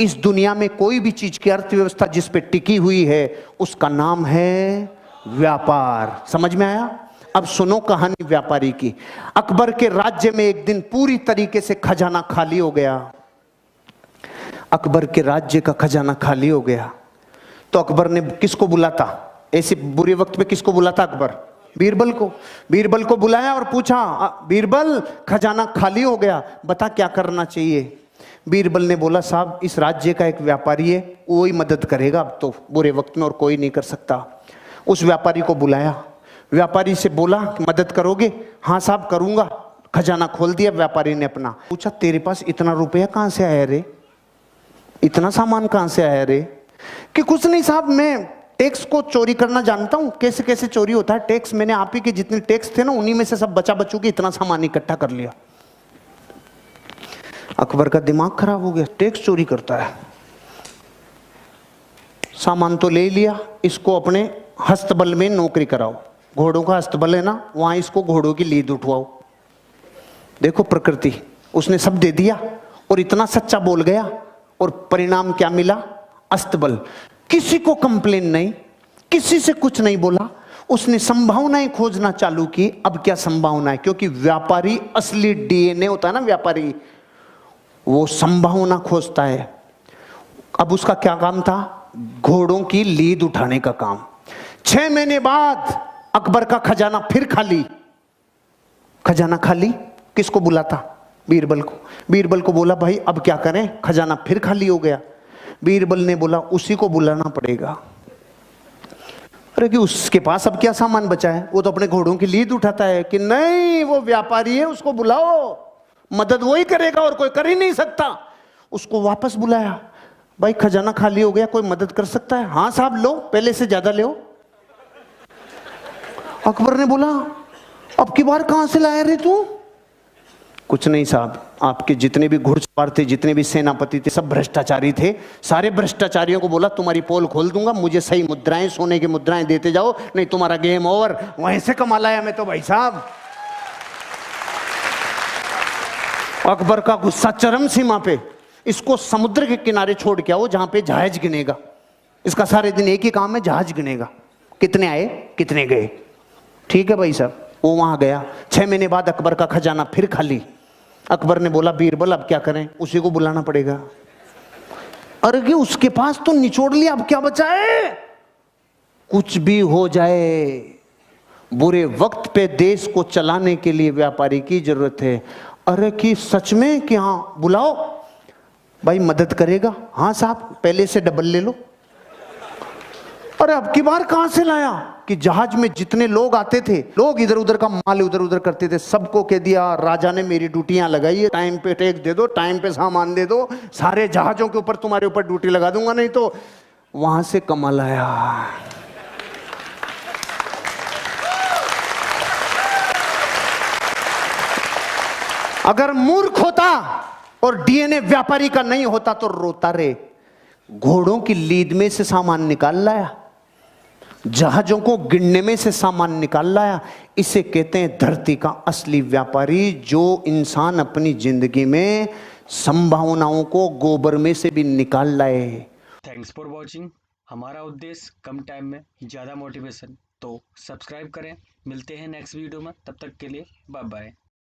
इस दुनिया में कोई भी चीज की अर्थव्यवस्था जिस पे टिकी हुई है उसका नाम है व्यापार। समझ में आया? अब सुनो कहानी व्यापारी की। अकबर के राज्य में एक दिन पूरी तरीके से खजाना खाली हो गया। अकबर के राज्य का खजाना खाली हो गया तो अकबर ने किसको बुलाता? ऐसे बुरे वक्त में किसको बुलाता अकबर? बीरबल को। बीरबल को बुलाया और पूछा, बीरबल खजाना खाली हो गया, बता क्या करना चाहिए? बीरबल ने बोला, साहब इस राज्य का एक व्यापारी है, वो ही मदद करेगा अब तो बुरे वक्त में, और कोई नहीं कर सकता। उस व्यापारी को बुलाया, व्यापारी से बोला मदद करोगे? हाँ साहब करूंगा। खजाना खोल दिया व्यापारी ने अपना। पूछा, तेरे पास इतना रुपया कहाँ से आया रे, इतना सामान कहाँ से आया रे? कि कुछ नहीं साहब, मैं टैक्स को चोरी करना जानता हूं, कैसे कैसे चोरी होता है टैक्स, मैंने आप ही के जितने टैक्स थे ना उन्हीं में से सब बचा बचू के इतना सामान इकट्ठा कर लिया। अकबर का दिमाग खराब हो गया, टैक्स चोरी करता है। सामान तो ले लिया, इसको अपने हस्तबल में नौकरी कराओ, घोड़ों का हस्तबल है ना, वहां इसको घोड़ों की लीद उठवाओ। देखो प्रकृति, उसने सब दे दिया और इतना सच्चा बोल गया, और परिणाम क्या मिला? अस्तबल। किसी को कंप्लेन नहीं, किसी से कुछ नहीं बोला, उसने संभावनाएं खोजना चालू की। अब क्या संभावना है? क्योंकि व्यापारी असली डीएनए होता है ना, व्यापारी वो संभावना खोजता है। अब उसका क्या काम था? घोड़ों की लीद उठाने का काम। 6 महीने बाद अकबर का खजाना फिर खाली। खजाना खाली, किसको बुलाता? बीरबल को। बीरबल को बोला, भाई अब क्या करें, खजाना फिर खाली हो गया। बीरबल ने बोला, उसी को बुलाना पड़ेगा। अरे कि उसके पास अब क्या सामान बचा है, वो तो अपने घोड़ों की लीद उठाता है। कि नहीं, वो व्यापारी है, उसको बुलाओ, मदद वही करेगा और कोई कर ही नहीं सकता। उसको वापस बुलाया, भाई खजाना खाली हो गया, कोई मदद कर सकता है? हाँ साहब लो, पहले से ज्यादा लो। अकबर ने बोला, अब की बार कहां से लाया रे तू? कुछ नहीं साहब, आपके जितने भी घुड़सवार थे, जितने भी सेनापति थे, सब भ्रष्टाचारी थे। सारे भ्रष्टाचारियों को बोला तुम्हारी पोल खोल दूंगा, मुझे सही मुद्राएं, सोने की मुद्राएं देते जाओ, नहीं तुम्हारा गेम ओवर। वहीं से कमा लाया मैं तो भाई साहब। अकबर का गुस्सा चरम सीमा पे। इसको समुद्र के किनारे छोड़ के आओ जहां पे जहाज गिनेगा। इसका सारे दिन एक ही काम है, जहाज गिनेगा, कितने आए कितने गए। ठीक है भाई साहब, वो वहां गया। 6 महीने बाद अकबर का खजाना फिर खाली। अकबर ने बोला, बीरबल अब क्या करें? उसी को बुलाना पड़ेगा। अरे कि उसके पास तो निचोड़ लिया, अब क्या बचा है? कुछ भी हो जाए, बुरे वक्त पे देश को चलाने के लिए व्यापारी की जरूरत है। अरे कि सच में? कि हाँ बुलाओ। भाई मदद करेगा? हाँ साहब, पहले से डबल ले लो। अरे अब की बार कहां से लाया? कि जहाज में जितने लोग आते थे, लोग इधर उधर का माल उधर उधर करते थे, सबको कह दिया राजा ने मेरी ड्यूटियां लगाई है, टाइम पे टैक्स दे दो, टाइम पे सामान दे दो, सारे जहाजों के ऊपर तुम्हारे ऊपर ड्यूटी लगा दूंगा, नहीं तो। वहां से कमाल आया। अगर मूर्ख होता और डीएनए व्यापारी का नहीं होता तो रोता रे। घोड़ों की लीद में से सामान निकाल लाया, जहाजों को गिनने में से सामान निकाल लाया। इसे कहते हैं धरती का असली व्यापारी, जो इंसान अपनी जिंदगी में संभावनाओं को गोबर में से भी निकाल लाए। Thanks for watching. हमारा उद्देश्य कम टाइम में ज़्यादा मोटिवेशन, तो सब्सक्राइब करें। मिलते हैं नेक्स्ट वीडियो में, तब तक के लिए बाय बाय।